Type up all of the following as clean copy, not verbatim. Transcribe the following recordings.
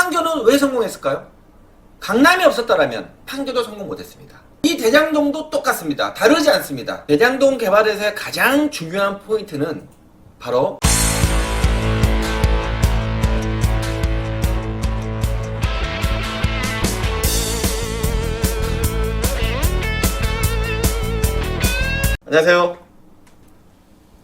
판교는 왜 성공했을까요? 강남이 없었더라면 판교도 성공 못했습니다. 이 대장동도 똑같습니다. 다르지 않습니다. 대장동 개발에서의 가장 중요한 포인트는 바로 안녕하세요.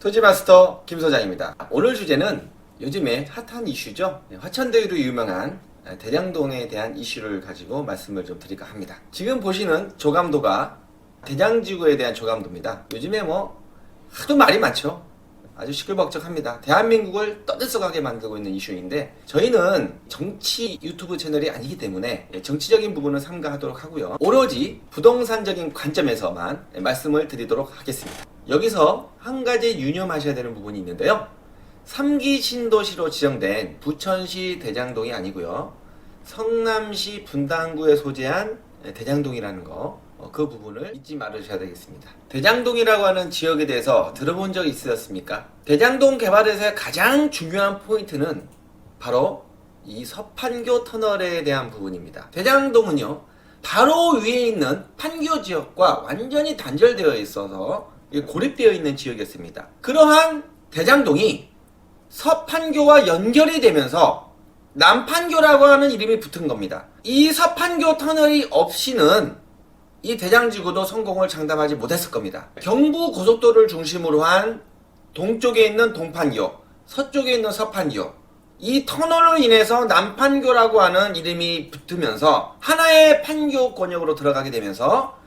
토지마스터 김소장입니다. 오늘 주제는 요즘에 핫한 이슈죠. 화천대유로 유명한 대장동에 대한 이슈를 가지고 말씀을 좀 드릴까 합니다. 지금 보시는 조감도가 대장지구에 대한 조감도입니다. 요즘에 하도 말이 많죠. 아주 시끌벅적합니다. 대한민국을 떠들썩하게 만들고 있는 이슈인데, 저희는 정치 유튜브 채널이 아니기 때문에 정치적인 부분은 삼가하도록 하고요. 오로지 부동산적인 관점에서만 말씀을 드리도록 하겠습니다. 여기서 한 가지 유념하셔야 되는 부분이 있는데요. 3기 신도시로 지정된 부천시 대장동이 아니고요. 성남시 분당구에 소재한 대장동이라는 거, 그 부분을 잊지 말으셔야 되겠습니다. 대장동이라고 하는 지역에 대해서 들어본 적 있으셨습니까? 대장동 개발에서의 가장 중요한 포인트는 바로 이 서판교 터널에 대한 부분입니다. 대장동은요, 바로 위에 있는 판교 지역과 완전히 단절되어 있어서 고립되어 있는 지역이었습니다. 그러한 대장동이 서판교와 연결이 되면서 남판교라고 하는 이름이 붙은 겁니다. 이 서판교 터널이 없이는 이 대장지구도 성공을 장담하지 못했을 겁니다. 경부 고속도로를 중심으로 한 동쪽에 있는 동판교, 서쪽에 있는 서판교, 이 터널로 인해서 남판교라고 하는 이름이 붙으면서 하나의 판교 권역으로 들어가게 되면서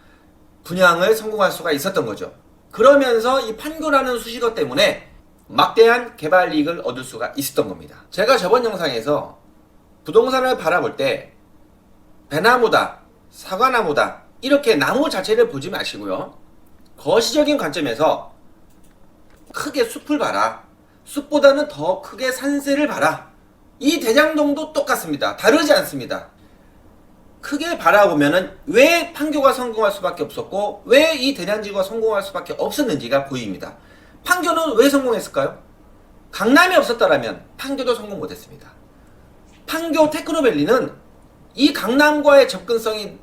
분양을 성공할 수가 있었던 거죠. 그러면서 이 판교라는 수식어 때문에 막대한 개발 이익을 얻을 수가 있었던 겁니다. 제가 저번 영상에서 부동산을 바라볼 때 배나무다, 사과나무다, 이렇게 나무 자체를 보지 마시고요. 거시적인 관점에서 크게 숲을 봐라. 숲보다는 더 크게 산세를 봐라. 이 대장동도 똑같습니다. 다르지 않습니다. 크게 바라보면은 왜 판교가 성공할 수밖에 없었고 왜 이 대장지구가 성공할 수밖에 없었는지가 보입니다. 판교는 왜 성공했을까요? 강남이 없었더라면 판교도 성공 못했습니다. 판교 테크노밸리는 이 강남과의 접근성이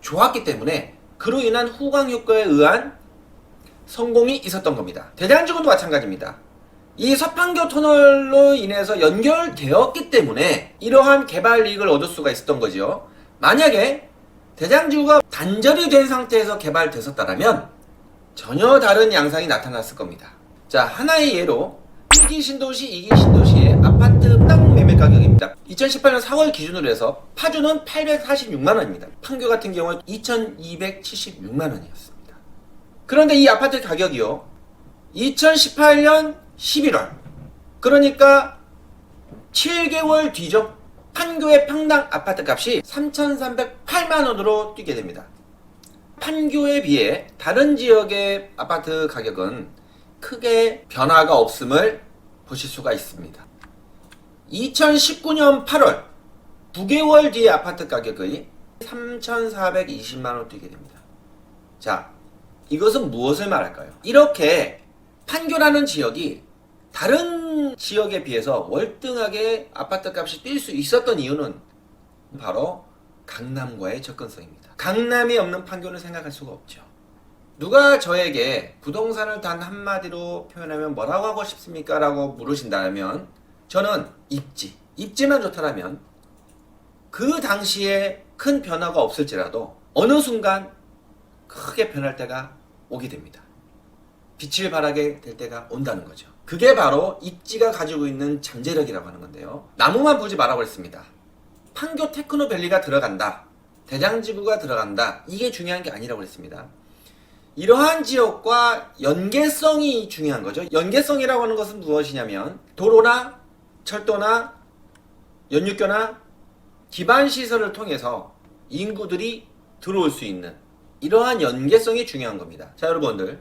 좋았기 때문에 그로 인한 후광 효과에 의한 성공이 있었던 겁니다. 대장지구도 마찬가지입니다. 이 서판교 터널로 인해서 연결되었기 때문에 이러한 개발 이익을 얻을 수가 있었던 거죠. 만약에 대장지구가 단절이 된 상태에서 개발됐었다면 전혀 다른 양상이 나타났을 겁니다. 자, 하나의 예로 1기 신도시, 2기 신도시의 아파트 땅 매매 가격입니다. 2018년 4월 기준으로 해서 파주는 846만원입니다. 판교 같은 경우는 2276만원이었습니다. 그런데 이 아파트 가격이요, 2018년 11월, 그러니까 7개월 뒤죠. 판교의 평당 아파트 값이 3,308만원으로 뛰게 됩니다. 판교에 비해 다른 지역의 아파트 가격은 크게 변화가 없음을 보실 수가 있습니다. 2019년 8월 9개월 뒤에 아파트 가격이 3,420만원 뛰게 됩니다. 자, 이것은 무엇을 말할까요? 이렇게 판교라는 지역이 다른 지역에 비해서 월등하게 아파트 값이 뛸 수 있었던 이유는 바로 강남과의 접근성입니다. 강남이 없는 판교는 생각할 수가 없죠. 누가 저에게 부동산을 단 한마디로 표현하면 뭐라고 하고 싶습니까? 라고 물으신다면 저는 입지만 좋다라면 그 당시에 큰 변화가 없을지라도 어느 순간 크게 변할 때가 오게 됩니다. 빛을 발하게 될 때가 온다는 거죠. 그게 바로 입지가 가지고 있는 잠재력이라고 하는 건데요. 나무만 보지 말라고 했습니다. 판교 테크노밸리가 들어간다, 대장지구가 들어간다, 이게 중요한 게 아니라고 했습니다. 이러한 지역과 연계성이 중요한 거죠. 연계성이라고 하는 것은 무엇이냐면 도로나 철도나 연육교나 기반시설을 통해서 인구들이 들어올 수 있는 이러한 연계성이 중요한 겁니다. 자, 여러분들,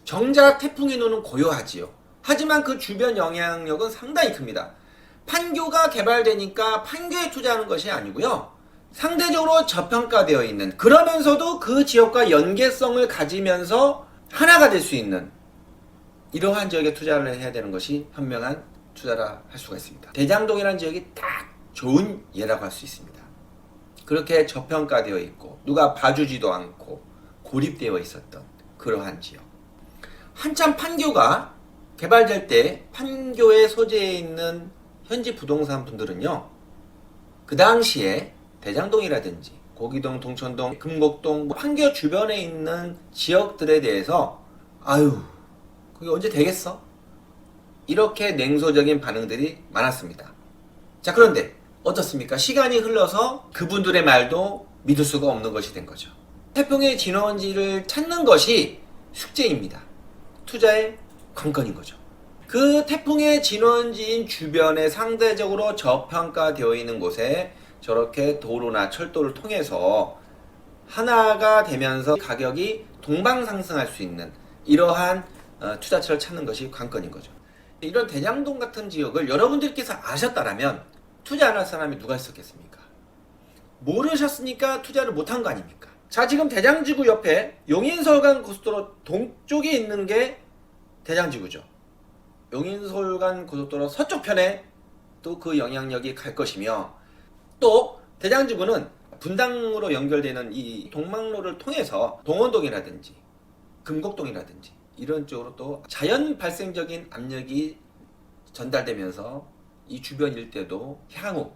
정작 태풍의 눈은 고요하지요. 하지만 그 주변 영향력은 상당히 큽니다. 판교가 개발되니까 판교에 투자하는 것이 아니고요, 상대적으로 저평가되어 있는, 그러면서도 그 지역과 연계성을 가지면서 하나가 될 수 있는 이러한 지역에 투자를 해야 되는 것이 현명한 투자라 할 수가 있습니다. 대장동이라는 지역이 딱 좋은 예라고 할 수 있습니다. 그렇게 저평가되어 있고 누가 봐주지도 않고 고립되어 있었던 그러한 지역. 한참 판교가 개발될 때 판교의 소재에 있는 현지 부동산 분들은요, 그 당시에 대장동이라든지 고기동, 동천동, 금곡동, 판교 주변에 있는 지역들에 대해서 아유, 그게 언제 되겠어? 이렇게 냉소적인 반응들이 많았습니다. 자, 그런데 어떻습니까? 시간이 흘러서 그분들의 말도 믿을 수가 없는 것이 된 거죠. 태풍의 진원지를 찾는 것이 숙제입니다. 투자의 관건인 거죠. 그 태풍의 진원지인 주변에 상대적으로 저평가되어 있는 곳에 저렇게 도로나 철도를 통해서 하나가 되면서 가격이 동방상승할 수 있는 이러한 투자처를 찾는 것이 관건인 거죠. 이런 대장동 같은 지역을 여러분들께서 아셨다라면 투자 안 할 사람이 누가 있었겠습니까? 모르셨으니까 투자를 못한 거 아닙니까? 자, 지금 대장지구 옆에 용인서울간 고속도로 동쪽에 있는 게 대장지구죠. 용인서울간 고속도로 서쪽 편에 또 그 영향력이 갈 것이며, 또 대장지구는 분당으로 연결되는 이 동막로를 통해서 동원동이라든지 금곡동이라든지 이런 쪽으로 또 자연 발생적인 압력이 전달되면서 이 주변 일대도 향후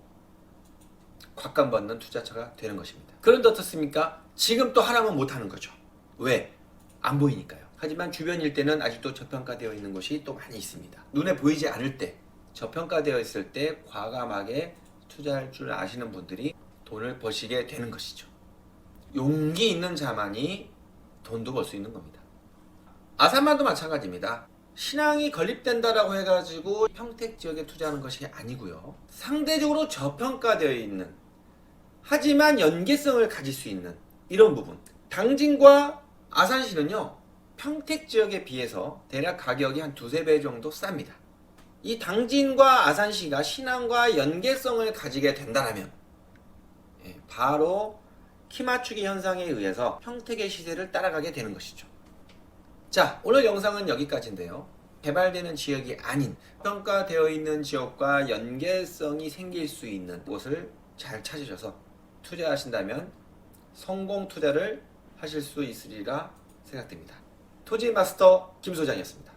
곽감받는 투자처가 되는 것입니다. 그런데 어떻습니까? 지금 또 하나만 못하는 거죠. 왜? 안 보이니까요. 하지만 주변 일대는 아직도 저평가되어 있는 곳이 또 많이 있습니다. 눈에 보이지 않을 때, 저평가되어 있을 때 과감하게 투자할 줄 아시는 분들이 돈을 버시게 되는 것이죠. 용기 있는 자만이 돈도 벌 수 있는 겁니다. 아산만도 마찬가지입니다. 신항이 건립된다라고 해가지고 평택 지역에 투자하는 것이 아니고요. 상대적으로 저평가되어 있는, 하지만 연계성을 가질 수 있는 이런 부분. 당진과 아산시는요, 평택 지역에 비해서 대략 가격이 한 두세 배 정도 쌉니다. 이 당진과 아산시가 신항과 연계성을 가지게 된다면 바로 키맞추기 현상에 의해서 평택의 시세를 따라가게 되는 것이죠. 자, 오늘 영상은 여기까지인데요. 개발되는 지역이 아닌 평가되어 있는 지역과 연계성이 생길 수 있는 곳을 잘 찾으셔서 투자하신다면 성공 투자를 하실 수 있으리라 생각됩니다. 토지 마스터 김 소장이었습니다.